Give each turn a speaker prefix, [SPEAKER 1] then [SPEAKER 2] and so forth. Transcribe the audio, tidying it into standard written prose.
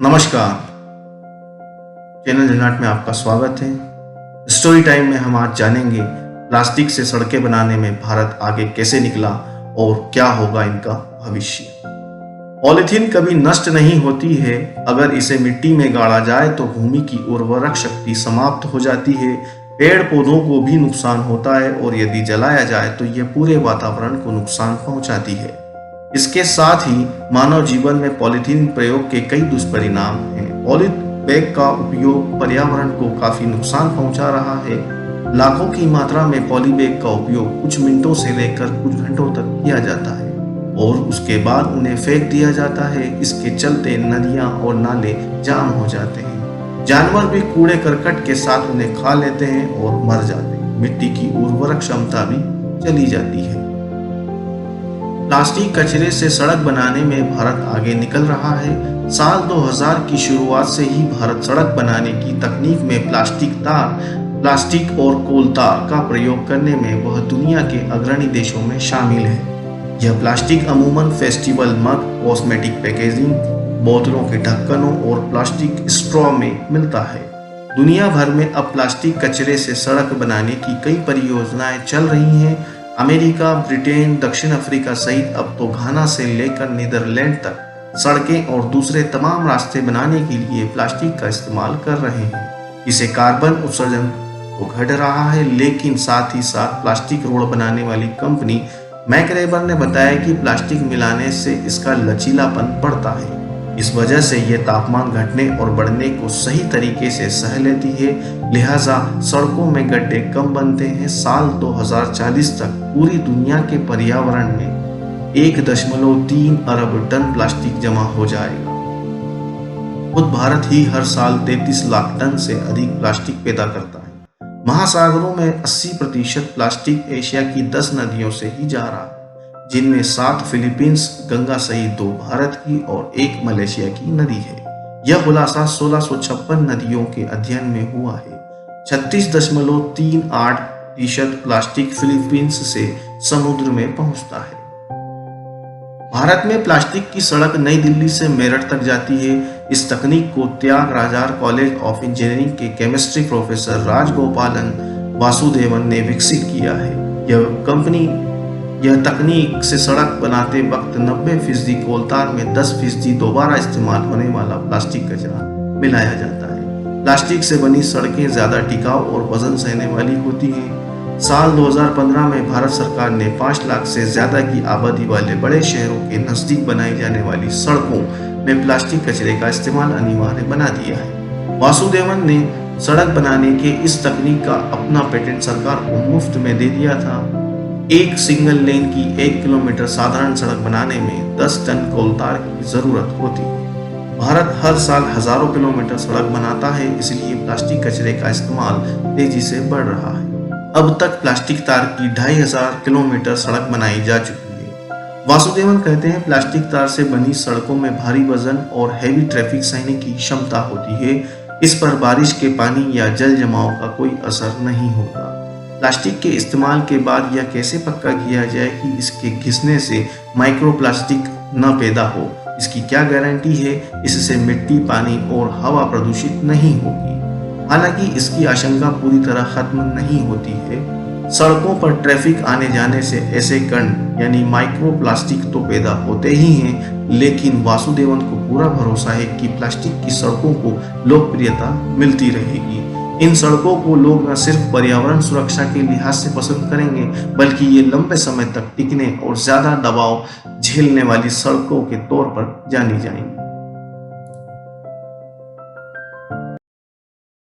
[SPEAKER 1] नमस्कार। चैनल झंझाट में आपका स्वागत है। स्टोरी टाइम में हम आज जानेंगे प्लास्टिक से सड़कें बनाने में भारत आगे कैसे निकला और क्या होगा इनका भविष्य। पॉलीथीन कभी नष्ट नहीं होती है। अगर इसे मिट्टी में गाड़ा जाए तो भूमि की उर्वरक शक्ति समाप्त हो जाती है, पेड़ पौधों को भी नुकसान होता है और यदि जलाया जाए तो यह पूरे वातावरण को नुकसान पहुंचाती है। इसके साथ ही मानव जीवन में पॉलीथीन प्रयोग के कई दुष्परिणाम हैं। पॉली बैग का उपयोग पर्यावरण को काफी नुकसान पहुंचा रहा है। लाखों की मात्रा में पॉली बैग का उपयोग कुछ मिनटों से लेकर कुछ घंटों तक किया जाता है और उसके बाद उन्हें फेंक दिया जाता है। इसके चलते नदियां और नाले जाम हो जाते हैं। जानवर भी कूड़े करकट के साथ उन्हें खा लेते हैं और मर जाते हैं। मिट्टी की उर्वरक क्षमता भी चली जाती है। प्लास्टिक कचरे से सड़क बनाने में भारत आगे निकल रहा है। साल 2000 की शुरुआत से ही भारत सड़क बनाने की तकनीक में प्लास्टिक और कोल तार का प्रयोग करने में वह दुनिया के अग्रणी देशों में शामिल है। यह प्लास्टिक अमूमन फेस्टिवल मग, कॉस्मेटिक पैकेजिंग, बोतलों के ढक्कनों और प्लास्टिक स्ट्रॉ में मिलता है। दुनिया भर में अब प्लास्टिक कचरे से सड़क बनाने की कई परियोजनाएं चल रही हैं। अमेरिका, ब्रिटेन, दक्षिण अफ्रीका सहित अब तो घाना से लेकर नीदरलैंड तक सड़कें और दूसरे तमाम रास्ते बनाने के लिए प्लास्टिक का इस्तेमाल कर रहे हैं। इससे कार्बन उत्सर्जन तो घट रहा है, लेकिन साथ ही साथ प्लास्टिक रोड बनाने वाली कंपनी मैकरेबर ने बताया कि प्लास्टिक मिलाने से इसका लचीलापन बढ़ता है। इस वजह से यह तापमान घटने और बढ़ने को सही तरीके से सह लेती है, लिहाजा सड़कों में गड्ढे कम बनते हैं। साल 2040 तक पूरी दुनिया के पर्यावरण में 1.3 अरब टन प्लास्टिक जमा हो जाएगा। खुद भारत ही हर साल 33 लाख टन से अधिक प्लास्टिक पैदा करता है। महासागरों में 80% प्लास्टिक एशिया की 10 नदियों से ही जा रहा है, जिनमें 7 फिलीपींस, गंगा सहित 2 भारत की और 1 मलेशिया की नदी है। यह खुलासा 1656 नदियों के अध्ययन में हुआ है। 36.38% प्लास्टिक फिलीपींस से समुद्र में पहुंचता है। भारत में प्लास्टिक की सड़क नई दिल्ली से मेरठ तक जाती है। इस तकनीक को त्यागराजर कॉलेज ऑफ इंजीनियरिंग के केमिस्ट्री प्रोफेसर राजगोपालन वासुदेवन ने विकसित किया है। यह तकनीक से सड़क बनाते वक्त 90% कोलतार में 10% दोबारा इस्तेमाल होने वाला प्लास्टिक कचरा मिलाया जाता है। प्लास्टिक से बनी सड़कें ज्यादा टिकाऊ और वजन सहने वाली होती हैं। साल 2015 में भारत सरकार ने 5 लाख से ज्यादा की आबादी वाले बड़े शहरों के नजदीक बनाई जाने वाली सड़कों में प्लास्टिक कचरे का इस्तेमाल अनिवार्य बना दिया है। वासुदेवन ने सड़क बनाने के इस तकनीक का अपना पेटेंट सरकार को मुफ्त में दे दिया था। एक सिंगल लेन की 1 किलोमीटर साधारण सड़क बनाने में 10 टन कोलतार की जरूरत होती है। भारत हर साल हजारों किलोमीटर सड़क बनाता है, इसलिए प्लास्टिक कचरे का इस्तेमाल तेजी से बढ़ रहा है। अब तक प्लास्टिक तार की 2500 किलोमीटर सड़क बनाई जा चुकी है। वासुदेवन कहते हैं, प्लास्टिक तार से बनी सड़कों में भारी वजन और हैवी ट्रैफिक सहने की क्षमता होती है। इस पर बारिश के पानी या जल जमाव का कोई असर नहीं होता। प्लास्टिक के इस्तेमाल के बाद यह कैसे पक्का किया जाए कि इसके घिसने से माइक्रोप्लास्टिक न पैदा हो? इसकी क्या गारंटी है? इससे मिट्टी, पानी और हवा प्रदूषित नहीं होगी। हालांकि इसकी आशंका पूरी तरह खत्म नहीं होती है। सड़कों पर ट्रैफिक आने जाने से ऐसे कण यानी माइक्रोप्लास्टिक तो पैदा होते ही हैं, लेकिन वासुदेवन को पूरा भरोसा है कि प्लास्टिक की सड़कों को लोकप्रियता मिलती रहेगी। इन सड़कों को लोग न सिर्फ पर्यावरण सुरक्षा के लिहाज से पसंद करेंगे, बल्कि ये लंबे समय तक टिकने और ज्यादा दबाव झेलने वाली सड़कों के तौर पर जानी जाएंगी।